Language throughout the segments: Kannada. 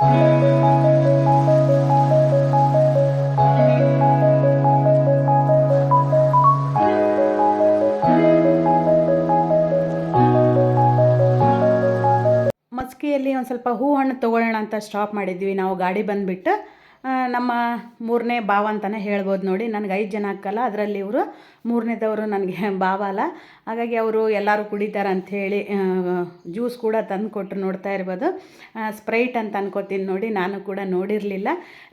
ಮಸ್ಕಿಯಲ್ಲಿ ಒಂದು ಸ್ವಲ್ಪ ಹೂ ಹಣ್ಣು ತೊಗೊಳ್ಳೋಣ ಅಂತ ಸ್ಟಾಪ್ ಮಾಡಿದ್ವಿ ನಾವು ಗಾಡಿ ಬಂದುಬಿಟ್ಟು. ನಮ್ಮ ಮೂರನೇ ಭಾವ ಅಂತಲೇ ಹೇಳ್ಬೋದು ನೋಡಿ. ನನಗೆ 5 ಜನ ಅಕ್ಕಲ್ಲ, ಅದರಲ್ಲಿ ಇವರು ಮೂರನೇದವರು ನನಗೆ ಭಾವ ಅಲ್ಲ. ಹಾಗಾಗಿ ಅವರು ಎಲ್ಲರೂ ಕುಡಿತಾರೆ ಅಂಥೇಳಿ ಜ್ಯೂಸ್ ಕೂಡ ತಂದು ಕೊಟ್ಟರು. ನೋಡ್ತಾ ಇರ್ಬೋದು, ಸ್ಪ್ರೈಟ್ ಅಂತ ಅನ್ಕೋತೀನಿ ನೋಡಿ. ನಾನು ಕೂಡ ನೋಡಿರಲಿಲ್ಲ,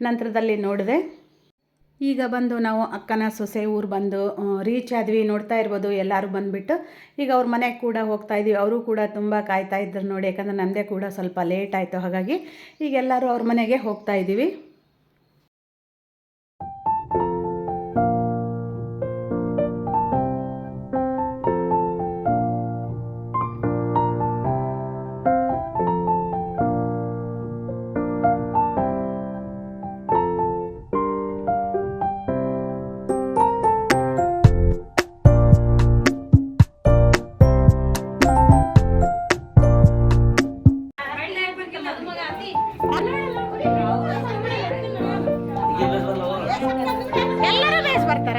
ನಂತರದಲ್ಲಿ ನೋಡಿದೆ. ಈಗ ಬಂದು ನಾವು ಅಕ್ಕನ ಸೊಸೆ ಊರು ಬಂದು ರೀಚ್ ಆದ್ವಿ. ನೋಡ್ತಾ ಇರ್ಬೋದು ಎಲ್ಲರೂ ಬಂದುಬಿಟ್ಟು ಈಗ ಅವ್ರ ಮನೆಗೆ ಕೂಡ ಹೋಗ್ತಾ ಇದ್ದೀವಿ. ಅವರು ಕೂಡ ತುಂಬ ಕಾಯ್ತಾ ಇದ್ರು ನೋಡಿ, ಯಾಕಂದರೆ ನಮ್ಮದೇ ಕೂಡ ಸ್ವಲ್ಪ ಲೇಟ್ ಆಯಿತು. ಹಾಗಾಗಿ ಈಗ ಎಲ್ಲರೂ ಅವ್ರ ಮನೆಗೆ ಹೋಗ್ತಾ ಇದ್ದೀವಿ. ಎಲ್ಲರೂ ಬೇಸ್ ಬರ್ತಾರ.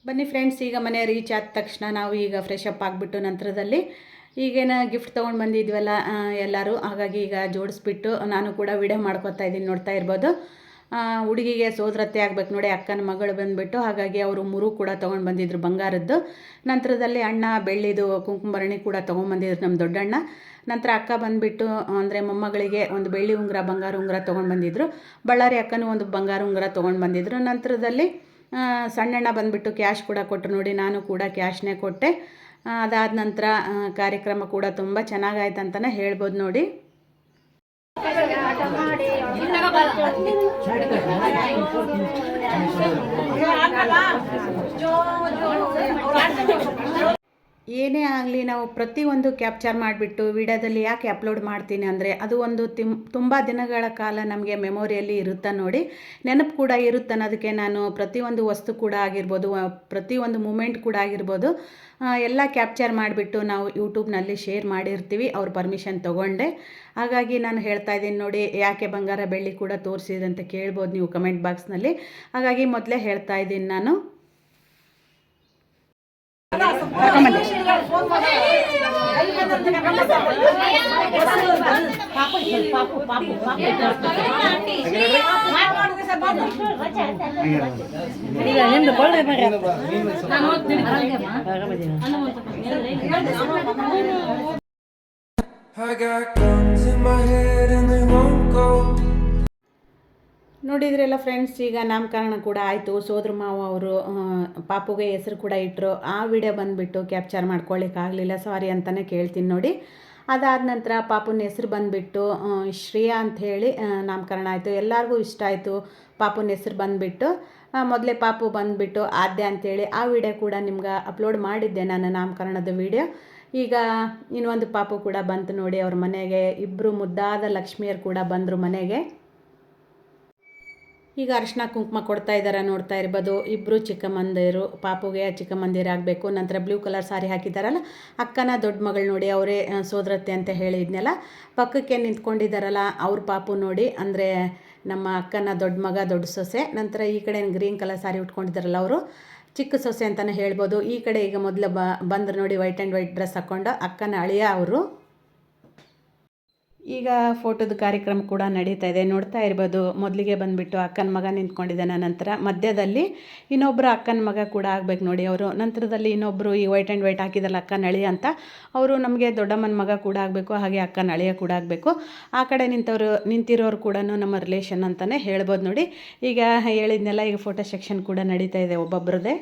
ಬನ್ನಿ ಫ್ರೆಂಡ್ಸ್, ಈಗ ಮನೆ ರೀಚ್ ಆದ ತಕ್ಷಣ ನಾವು ಈಗ ಫ್ರೆಶ್ ಅಪ್ ಆಗಿಬಿಟ್ಟು ನಂತರದಲ್ಲಿ ಈಗೇನು ಗಿಫ್ಟ್ ತೊಗೊಂಡು ಬಂದಿದ್ವಲ್ಲ ಎಲ್ಲರೂ, ಹಾಗಾಗಿ ಈಗ ಜೋಡಿಸ್ಬಿಟ್ಟು ನಾನು ಕೂಡ ವಿಡಿಯೋ ಮಾಡ್ಕೊತಾ ಇದ್ದೀನಿ. ನೋಡ್ತಾ ಇರ್ಬೋದು, ಹುಡುಗಿಗೆ ಸೋದರತ್ತೆ ಆಗ್ಬೇಕು ನೋಡಿ, ಅಕ್ಕನ ಮಗಳು ಬಂದುಬಿಟ್ಟು. ಹಾಗಾಗಿ ಅವರು ಮುರು ಕೂಡ ತೊಗೊಂಡು ಬಂದಿದ್ರು ಬಂಗಾರದ್ದು. ನಂತರದಲ್ಲಿ ಅಣ್ಣ ಬೆಳ್ಳಿದು ಕುಂಕುಮಭರಣಿ ಕೂಡ ತೊಗೊಂಡ್ಬಂದಿದ್ರು ನಮ್ಮ ದೊಡ್ಡಣ್ಣ. ನಂತರ ಅಕ್ಕ ಬಂದುಬಿಟ್ಟು ಅಂದರೆ ಮೊಮ್ಮಗಳಿಗೆ ಒಂದು ಬೆಳ್ಳಿ ಉಂಗುರ ಬಂಗಾರ ಉಂಗುರ ತೊಗೊಂಡು ಬಂದಿದ್ರು. ಬಳ್ಳಾರಿ ಅಕ್ಕನೂ ಒಂದು ಬಂಗಾರ ಉಂಗುರ ತೊಗೊಂಡು ಬಂದಿದ್ರು. ನಂತರದಲ್ಲಿ ಸಣ್ಣಣ್ಣ ಬಂದುಬಿಟ್ಟು ಕ್ಯಾಶ್ ಕೂಡ ಕೊಟ್ಟರು ನೋಡಿ. ನಾನು ಕೂಡ ಕ್ಯಾಶ್ನೇ ಕೊಟ್ಟೆ. ಅದಾದ ನಂತರ ಕಾರ್ಯಕ್ರಮ ಕೂಡ ತುಂಬ ಚೆನ್ನಾಗಾಯ್ತು ಅಂತಲೇ ಹೇಳ್ಬೋದು ನೋಡಿ. ಏನೇ ಆಗಲಿ ನಾವು ಪ್ರತಿಯೊಂದು ಕ್ಯಾಪ್ಚರ್ ಮಾಡಿಬಿಟ್ಟು ವಿಡಿಯೋದಲ್ಲಿ ಯಾಕೆ ಅಪ್ಲೋಡ್ ಮಾಡ್ತೀನಿ ಅಂದರೆ ಅದು ಒಂದು ತುಂಬ ದಿನಗಳ ಕಾಲ ನಮಗೆ ಮೆಮೊರಿಯಲ್ಲಿ ಇರುತ್ತೆ ನೋಡಿ, ನೆನಪು ಕೂಡ ಇರುತ್ತೆ ಅನ್ನೋದಕ್ಕೆ ನಾನು ಪ್ರತಿಯೊಂದು ವಸ್ತು ಕೂಡ ಆಗಿರ್ಬೋದು, ಪ್ರತಿಯೊಂದು ಮೂಮೆಂಟ್ ಕೂಡ ಆಗಿರ್ಬೋದು, ಎಲ್ಲ ಕ್ಯಾಪ್ಚರ್ ಮಾಡಿಬಿಟ್ಟು ನಾವು ಯೂಟ್ಯೂಬ್ನಲ್ಲಿ ಶೇರ್ ಮಾಡಿರ್ತೀವಿ ಅವ್ರ ಪರ್ಮಿಷನ್ ತೊಗೊಂಡೆ. ಹಾಗಾಗಿ ನಾನು ಹೇಳ್ತಾ ಇದ್ದೀನಿ ನೋಡಿ, ಯಾಕೆ ಬಂಗಾರ ಬೆಳ್ಳಿ ಕೂಡ ತೋರಿಸಿದೆ ಅಂತ ಕೇಳ್ಬೋದು ನೀವು ಕಮೆಂಟ್ ಬಾಕ್ಸ್ನಲ್ಲಿ. ಹಾಗಾಗಿ ಮೊದಲೇ ಹೇಳ್ತಾ ಇದ್ದೀನಿ ನಾನು. ನೋಡಿದ್ರಲ್ಲ ಫ್ರೆಂಡ್ಸ್, ಈಗ ನಾಮಕರಣ ಕೂಡ ಆಯಿತು. ಸೋದರ ಮಾವ ಅವರು ಪಾಪುಗೆ ಹೆಸರು ಕೂಡ ಇಟ್ಟರು. ಆ ವಿಡಿಯೋ ಬಂದುಬಿಟ್ಟು ಕ್ಯಾಪ್ಚರ್ ಮಾಡ್ಕೊಳ್ಳಿಕ್ಕಾಗಲಿಲ್ಲ, ಸಾರಿ ಅಂತಲೇ ಕೇಳ್ತೀನಿ ನೋಡಿ. ಅದಾದ ನಂತರ ಪಾಪುನ ಹೆಸರು ಬಂದುಬಿಟ್ಟು ಶ್ರೇಯಾ ಅಂಥೇಳಿ ನಾಮಕರಣ ಆಯಿತು. ಎಲ್ಲರಿಗೂ ಇಷ್ಟ ಆಯಿತು ಪಾಪುನ ಹೆಸರು ಬಂದುಬಿಟ್ಟು. ಮೊದಲೇ ಪಾಪು ಬಂದುಬಿಟ್ಟು ಆದ್ಯ ಅಂಥೇಳಿ ಆ ವಿಡಿಯೋ ಕೂಡ ನಿಮ್ಗೆ ಅಪ್ಲೋಡ್ ಮಾಡಿದ್ದೆ ನಾನು, ನಾಮಕರಣದ ವಿಡಿಯೋ. ಈಗ ಇನ್ನೊಂದು ಪಾಪು ಕೂಡ ಬಂತು ನೋಡಿ ಅವ್ರ ಮನೆಗೆ. ಇಬ್ಬರು ಮುದ್ದಾದ ಲಕ್ಷ್ಮಿಯರು ಕೂಡ ಬಂದರು ಮನೆಗೆ. ಈಗ ಅರಿಶಿನ ಕುಂಕುಮ ಕೊಡ್ತಾ ಇದ್ದಾರೆ, ನೋಡ್ತಾ ಇರ್ಬೋದು. ಇಬ್ಬರು ಚಿಕ್ಕಮ್ಮಂದಿರು, ಪಾಪುಗೆ ಚಿಕ್ಕಮ್ಮಂದಿರು ಆಗಬೇಕು. ನಂತರ ಬ್ಲೂ ಕಲರ್ ಸಾರಿ ಹಾಕಿದ್ದಾರಲ್ಲ ಅಕ್ಕನ ದೊಡ್ಡ ಮಗಳು ನೋಡಿ, ಅವರೇ ಸೋದರತ್ತೆ ಅಂತ ಹೇಳಿದ್ನಲ್ಲ. ಪಕ್ಕಕ್ಕೆ ನಿಂತ್ಕೊಂಡಿದ್ದಾರಲ್ಲ ಅವ್ರ ಪಾಪು ನೋಡಿ, ಅಂದರೆ ನಮ್ಮ ಅಕ್ಕನ ದೊಡ್ಡ ಮಗ ದೊಡ್ಡ ಸೊಸೆ. ನಂತರ ಈ ಕಡೆ ಗ್ರೀನ್ ಕಲರ್ ಸಾರಿ ಉಟ್ಕೊಂಡಿದ್ದಾರಲ್ಲ ಅವರು ಚಿಕ್ಕ ಸೊಸೆ ಅಂತಲೇ ಹೇಳ್ಬೋದು. ಈ ಕಡೆ ಈಗ ಮೊದಲು ಬಂದರು ನೋಡಿ, ವೈಟ್ ಆ್ಯಂಡ್ ವೈಟ್ ಡ್ರೆಸ್ ಹಾಕ್ಕೊಂಡು, ಅಕ್ಕನ ಅಳಿಯ ಅವರು. ಈಗ ಫೋಟೋದ ಕಾರ್ಯಕ್ರಮ ಕೂಡ ನಡೀತಾ ಇದೆ, ನೋಡ್ತಾ ಇರ್ಬೋದು. ಮೊದಲಿಗೆ ಬಂದುಬಿಟ್ಟು ಅಕ್ಕನ ಮಗ ನಿಂತ್ಕೊಂಡಿದ್ದಾನೆ. ನಂತರ ಮಧ್ಯದಲ್ಲಿ ಇನ್ನೊಬ್ಬರು ಅಕ್ಕನ ಮಗ ಕೂಡ ಆಗಬೇಕು ನೋಡಿ ಅವರು. ನಂತರದಲ್ಲಿ ಇನ್ನೊಬ್ಬರು ಈ ವೈಟ್ ಆ್ಯಂಡ್ ವೈಟ್ ಹಾಕಿದಲ್ಲ ಅಕ್ಕನ ಅಳಿಯ ಅಂತ, ಅವರು ನಮಗೆ ದೊಡ್ಡಮ್ಮನ ಮಗ ಕೂಡ ಆಗಬೇಕು, ಹಾಗೆ ಅಕ್ಕನ ಅಳಿಯ ಕೂಡ ಆಗಬೇಕು. ಆ ಕಡೆ ನಿಂತಿರೋರು ಕೂಡ ನಮ್ಮ ರಿಲೇಷನ್ ಅಂತಲೇ ಹೇಳ್ಬೋದು ನೋಡಿ. ಈಗ ಹೇಳಿದ್ನೆಲ್ಲ, ಈಗ ಫೋಟೋ ಸೆಕ್ಷನ್ ಕೂಡ ನಡೀತಾ ಇದೆ ಒಬ್ಬೊಬ್ಬರದೇ.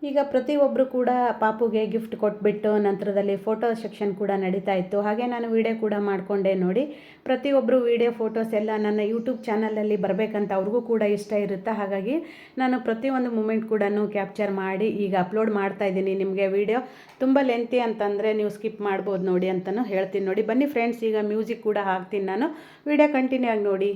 ಈಗ ಪ್ರತಿಯೊಬ್ಬರು ಕೂಡ ಪಾಪುಗೆ ಗಿಫ್ಟ್ ಕೊಟ್ಬಿಟ್ಟು ನಂತರದಲ್ಲಿ ಫೋಟೋ ಸೆಕ್ಷನ್ ಕೂಡ ನಡೀತಾ ಇತ್ತು. ಹಾಗೆ ನಾನು ವಿಡಿಯೋ ಕೂಡ ಮಾಡಿಕೊಂಡೆ ನೋಡಿ. ಪ್ರತಿಯೊಬ್ಬರು ವಿಡಿಯೋ ಫೋಟೋಸ್ ಎಲ್ಲ ನನ್ನ ಯೂಟ್ಯೂಬ್ ಚಾನಲಲ್ಲಿ ಬರಬೇಕಂತ ಅವ್ರಿಗೂ ಕೂಡ ಇಷ್ಟ ಇರುತ್ತೆ. ಹಾಗಾಗಿ ನಾನು ಪ್ರತಿಯೊಂದು ಮೂಮೆಂಟ್ ಕೂಡ ಕ್ಯಾಪ್ಚರ್ ಮಾಡಿ ಈಗ ಅಪ್ಲೋಡ್ ಮಾಡ್ತಾ ಇದ್ದೀನಿ. ನಿಮಗೆ ವಿಡಿಯೋ ತುಂಬ ಲೆಂತಿ ಅಂತಂದರೆ ನೀವು ಸ್ಕಿಪ್ ಮಾಡ್ಬೋದು ನೋಡಿ ಅಂತಲೂ ಹೇಳ್ತೀನಿ ನೋಡಿ. ಬನ್ನಿ ಫ್ರೆಂಡ್ಸ್, ಈಗ ಮ್ಯೂಸಿಕ್ ಕೂಡ ಹಾಕ್ತೀನಿ ನಾನು. ವಿಡಿಯೋ ಕಂಟಿನ್ಯೂ ಆಗಿ ನೋಡಿ.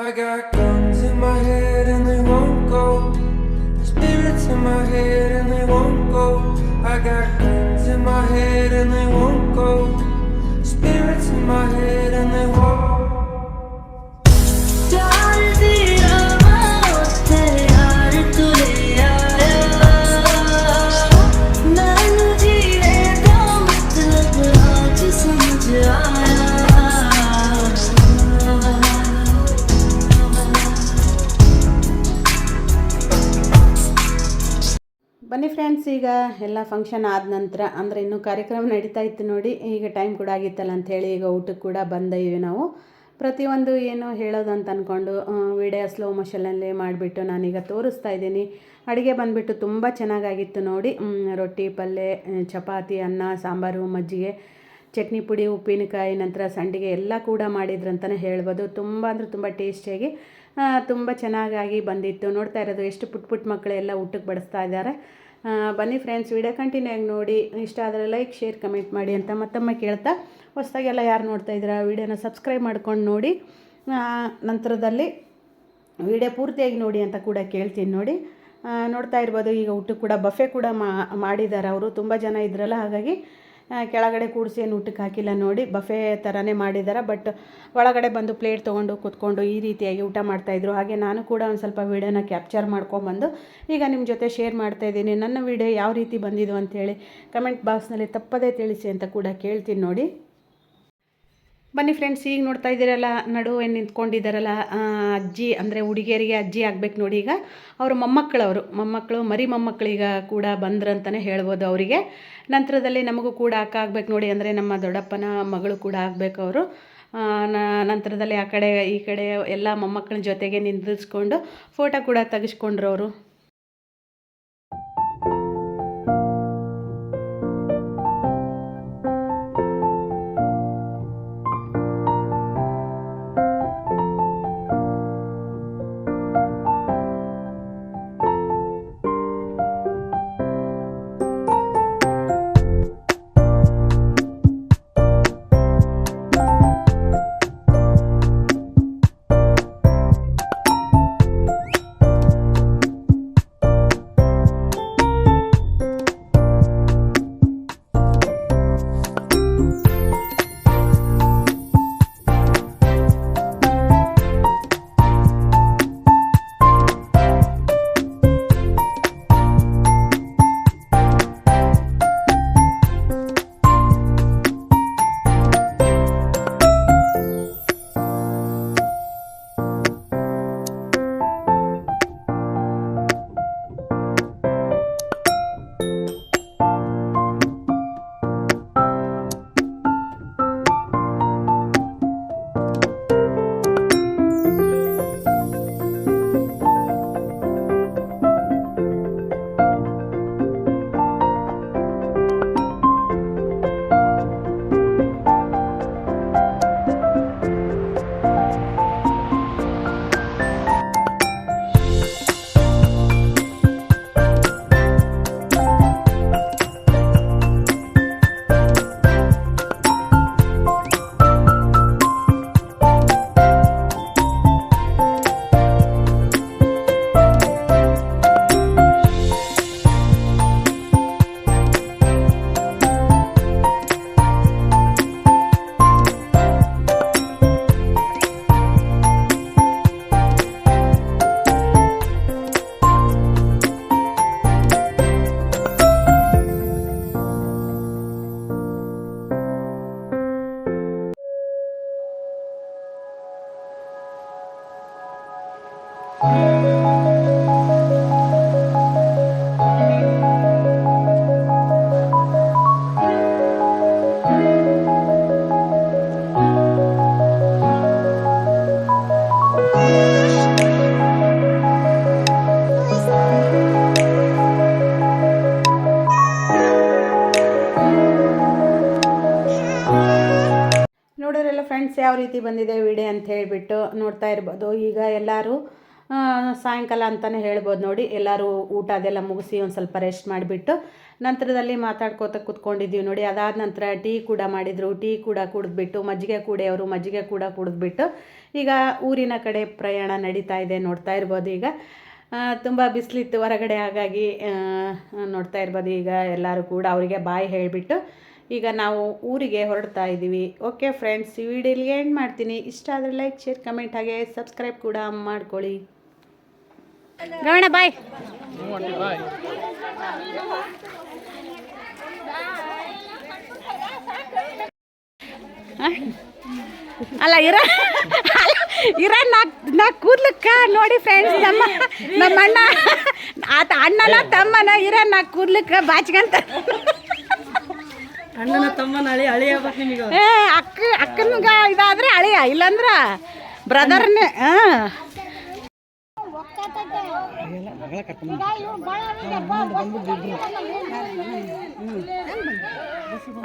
I got guns in my head and they won't go. Spirits in my head and they won't go. I got guns in my head and they won't go. Spirits in my head and they won't. ಬನ್ನಿ ಫ್ರೆಂಡ್ಸ್, ಈಗ ಎಲ್ಲ ಫಂಕ್ಷನ್ ಆದ ನಂತರ ಅಂದರೆ ಇನ್ನೂ ಕಾರ್ಯಕ್ರಮ ನಡೀತಾ ಇತ್ತು ನೋಡಿ. ಈಗ ಟೈಮ್ ಕೂಡ ಆಗಿತ್ತಲ್ಲ ಅಂಥೇಳಿ ಈಗ ಊಟಕ್ಕೆ ಕೂಡ ಬಂದಿವಿ ನಾವು. ಪ್ರತಿಯೊಂದು ಏನು ಹೇಳೋದು ಅಂತ ಅಂದ್ಕೊಂಡು ವಿಡಿಯೋ ಸ್ಲೋ ಮೋಷನಲ್ಲಿ ಮಾಡಿಬಿಟ್ಟು ನಾನೀಗ ತೋರಿಸ್ತಾ ಇದ್ದೀನಿ. ಅಡುಗೆ ಬಂದುಬಿಟ್ಟು ತುಂಬ ಚೆನ್ನಾಗಾಗಿತ್ತು ನೋಡಿ. ರೊಟ್ಟಿ, ಪಲ್ಯ, ಚಪಾತಿ, ಅನ್ನ, ಸಾಂಬಾರು, ಮಜ್ಜಿಗೆ, ಚಟ್ನಿ ಪುಡಿ, ಉಪ್ಪಿನಕಾಯಿ, ನಂತರ ಸಂಡಿಗೆ ಎಲ್ಲ ಕೂಡ ಮಾಡಿದ್ರಂತಲೇ ಹೇಳ್ಬೋದು. ತುಂಬ ಅಂದರೆ ತುಂಬ ಟೇಸ್ಟಿಯಾಗಿ ತುಂಬ ಚೆನ್ನಾಗಾಗಿ ಬಂದಿತ್ತು. ನೋಡ್ತಾ ಇರೋದು ಎಷ್ಟು ಪುಟ್ಟ ಮಕ್ಕಳೆಲ್ಲ ಊಟಕ್ಕೆ ಬಡಿಸ್ತಾ ಇದ್ದಾರೆ. ಬನ್ನಿ ಫ್ರೆಂಡ್ಸ್, ವಿಡಿಯೋ ಕಂಟಿನ್ಯೂ ಆಗಿ ನೋಡಿ. ಇಷ್ಟ ಆದರೆ ಲೈಕ್, ಶೇರ್, ಕಮೆಂಟ್ ಮಾಡಿ ಅಂತ ಮತ್ತೊಮ್ಮೆ ಕೇಳ್ತಾ, ಹೊಸದಾಗೆಲ್ಲ ಯಾರು ನೋಡ್ತಾ ಇದ್ದೀರಾ ವಿಡಿಯೋನ ಸಬ್ಸ್ಕ್ರೈಬ್ ಮಾಡ್ಕೊಂಡು ನೋಡಿ. ನಂತರದಲ್ಲಿ ವಿಡಿಯೋ ಪೂರ್ತಿಯಾಗಿ ನೋಡಿ ಅಂತ ಕೂಡ ಕೇಳ್ತೀನಿ ನೋಡಿ. ನೋಡ್ತಾ ಇರ್ಬೋದು, ಈಗ ಊಟಕ್ಕೆ ಕೂಡ ಬಫೆ ಕೂಡ ಮಾಡಿದ್ದಾರೆ ಅವರು. ತುಂಬ ಜನ ಇದ್ರಲ್ಲ, ಹಾಗಾಗಿ ಕೆಳಗಡೆ ಕೂಡಿಸಿ ಏನು ಊಟಕ್ಕೆ ಹಾಕಿಲ್ಲ ನೋಡಿ. ಬಫೆ ಥರನೇ ಮಾಡಿದ್ದಾರೆ. ಬಟ್ ಒಳಗಡೆ ಬಂದು ಪ್ಲೇಟ್ ತೊಗೊಂಡು ಕೂತ್ಕೊಂಡು ಈ ರೀತಿಯಾಗಿ ಊಟ ಮಾಡ್ತಾಯಿದ್ರು. ಹಾಗೆ ನಾನು ಕೂಡ ಒಂದು ಸ್ವಲ್ಪ ವೀಡಿಯೋನ ಕ್ಯಾಪ್ಚರ್ ಮಾಡ್ಕೊಂಬಂದು ಈಗ ನಿಮ್ಮ ಜೊತೆ ಶೇರ್ ಮಾಡ್ತಾಯಿದ್ದೀನಿ. ನನ್ನ ವೀಡಿಯೋ ಯಾವ ರೀತಿ ಬಂದಿದ್ದು ಅಂಥೇಳಿ ಕಮೆಂಟ್ ಬಾಕ್ಸ್ನಲ್ಲಿ ತಪ್ಪದೇ ತಿಳಿಸಿ ಅಂತ ಕೂಡ ಕೇಳ್ತೀನಿ ನೋಡಿ. ಬನ್ನಿ ಫ್ರೆಂಡ್ಸ್, ಈಗ ನೋಡ್ತಾ ಇದ್ದೀರಲ್ಲ, ನಡುವೆ ನಿಂತ್ಕೊಂಡಿದ್ದಾರಲ್ಲ ಅಜ್ಜಿ, ಅಂದರೆ ಹುಡುಗಿಯರಿಗೆ ಅಜ್ಜಿ ಆಗಬೇಕು ನೋಡಿ. ಈಗ ಅವರು ಮೊಮ್ಮಕ್ಕಳು ಮರಿ ಮೊಮ್ಮಕ್ಕಳೀಗ ಕೂಡ ಬಂದ್ರಂತಲೇ ಹೇಳ್ಬೋದು ಅವರಿಗೆ. ನಂತರದಲ್ಲಿ ನಮಗೂ ಕೂಡ ಅಕ್ಕ ಆಗಬೇಕು ನೋಡಿ, ಅಂದರೆ ನಮ್ಮ ದೊಡ್ಡಪ್ಪನ ಮಗಳು ಕೂಡ ಆಗಬೇಕು ಅವರು. ನಂತರದಲ್ಲಿ ಆ ಕಡೆ ಈ ಕಡೆ ಎಲ್ಲ ಮೊಮ್ಮಕ್ಕಳ ಜೊತೆಗೆ ನಿಂದಿರಿಸ್ಕೊಂಡು ಫೋಟೋ ಕೂಡ ತೆಗೆಸ್ಕೊಂಡ್ರು ಅವರು. ನೋಡೋರೆಲ್ಲ ಫ್ರೆಂಡ್ಸ್ ಯಾವ ರೀತಿ ಬಂದಿದೆ ವಿಡಿಯೋ ಅಂತ ಹೇಳಿಬಿಟ್ಟು ನೋಡ್ತಾ ಇರ್ಬೋದು. ಈಗ ಎಲ್ಲರೂ ಸಾಯಂಕಾಲ ಅಂತಲೇ ಹೇಳ್ಬೋದು ನೋಡಿ. ಎಲ್ಲರೂ ಊಟ ಅದೆಲ್ಲ ಮುಗಿಸಿ ಒಂದು ಸ್ವಲ್ಪ ರೆಸ್ಟ್ ಮಾಡಿಬಿಟ್ಟು ನಂತರದಲ್ಲಿ ಮಾತಾಡ್ಕೋತ ಕೂತ್ಕೊಂಡಿದ್ದೀವಿ ನೋಡಿ. ಅದಾದ ನಂತರ ಟೀ ಕೂಡ ಮಾಡಿದರು. ಟೀ ಕೂಡ ಕುಡಿದ್ಬಿಟ್ಟು ಮಜ್ಜಿಗೆ ಕೂಡ ಕುಡಿದ್ಬಿಟ್ಟು ಈಗ ಊರಿನ ಕಡೆ ಪ್ರಯಾಣ ನಡೀತಾ ಇದೆ. ನೋಡ್ತಾ ಇರ್ಬೋದು, ಈಗ ತುಂಬ ಬಿಸಿಲಿತ್ತು ಹೊರಗಡೆ, ಹಾಗಾಗಿ ನೋಡ್ತಾ ಇರ್ಬೋದು. ಈಗ ಎಲ್ಲರೂ ಕೂಡ ಅವರಿಗೆ ಬಾಯ್ ಹೇಳಿಬಿಟ್ಟು ಈಗ ನಾವು ಊರಿಗೆ ಹೊರಡ್ತಾ ಇದ್ದೀವಿ. ಓಕೆ ಫ್ರೆಂಡ್ಸ್, ಈ ವಿಡಿಯೋಲಿ ಎಂಡ್ ಮಾಡ್ತೀನಿ. ಇಷ್ಟ ಆದರೆ ಲೈಕ್, ಶೇರ್, ಕಮೆಂಟ್ ಹಾಗೆ ಸಬ್ಸ್ಕ್ರೈಬ್ ಕೂಡ ಮಾಡ್ಕೊಳ್ಳಿ. ಗಮನ ಬಾಯ್. ಅಲ್ಲ ಇರ ನಾ ಕೂದ್ಲಕ್ಕ ನೋಡಿ ಫ್ರೆಂಡ್ಸ್, ನಮ್ಮ ಅಣ್ಣ ಆತ ಅಣ್ಣನ ತಮ್ಮನ ಇರ ನಾ ಕೂದ್ಲಕ್ಕ ಬಾಚ್ಕಂತ ಅಣ್ಣನ ತಮ್ಮನ ಹಳಿ ಆಗ್ಬೇಕು ನಿಮಗೆ. ಏ ಅಕ್ಕನ್ಗ ಇದಾದ್ರೆ ಅಳಿಯ, ಇಲ್ಲಾಂದ್ರ ಬ್ರದರ್ನೇ.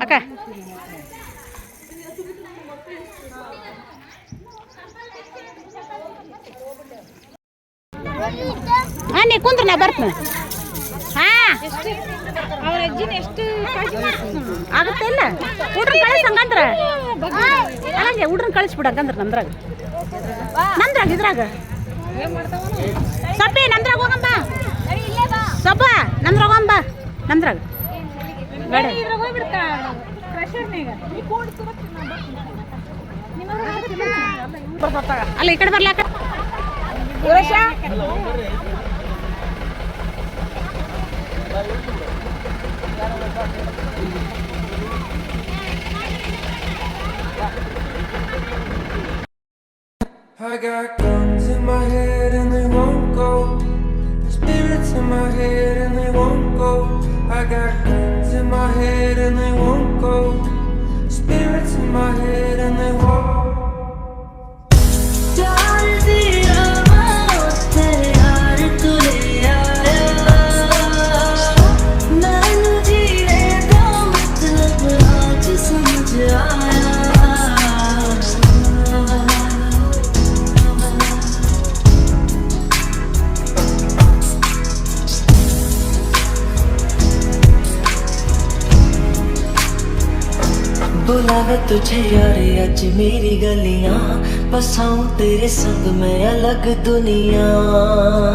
ಅಕ್ಕ ಹಾಂ ನೀ ಕುಂದ್ರ ನಾ ಬರ್ತೀನಿ. ಹಾಂ ಅವ್ರ ಅಜ್ಜಿನ ಎಷ್ಟು ಆಗುತ್ತೆ ಇಲ್ಲ ಹುಡ್ರನ್ ಕಳಿಸ್ ಹಂಗಂದ್ರ ಹಂಗೆ ಹುಡ್ರನ್ ಕಳಿಸ್ಬಿಡಂಗಂದ್ರ ನಮ್ದ್ರಾಗ ಇದ್ರಾಗ ಸಬ್ಬಿ ನಮ್ದ್ರಾಗ ಹೋಗಂಬ ಸಬ್ಬ ನಮ್ದ್ರಾಗ ಹೋಗಂಬ ನಮ್ದ್ರಾಗ ಬೇಡ ಅಲ್ಲ ಈ ಕಡೆ ಬರ್ಲಾಕ I got guns in my head and they won't go. Spirits in my head and they won't go. I got guns in my head and they won't go. Spirits in my head and they won't. बुलावे तुझे यारे आज मेरी गलियां, बसाऊं तेरे संग में अलग दुनिया.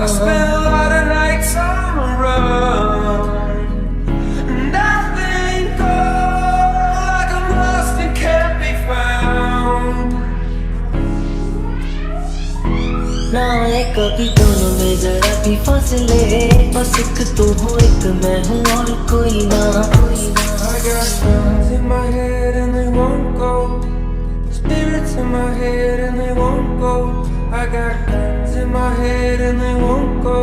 I spent a lot of nights on the run, and I think like I'm lost and can't be found. ना आए कभी दोनों में जरा भी फासले, बस एक तू हो एक मैं हूँ और कोई ना. I got guns in my head and they won't go. Spirits in my head and they won't go. I got guns in my head and they won't go.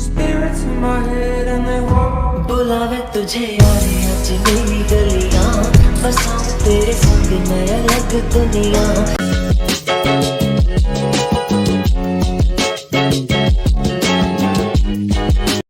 Spirits in my head and they won't. बुलावे तुझे यारे आज मेरी गलियां, बसाऊं तेरे संग में अलग दुनिया.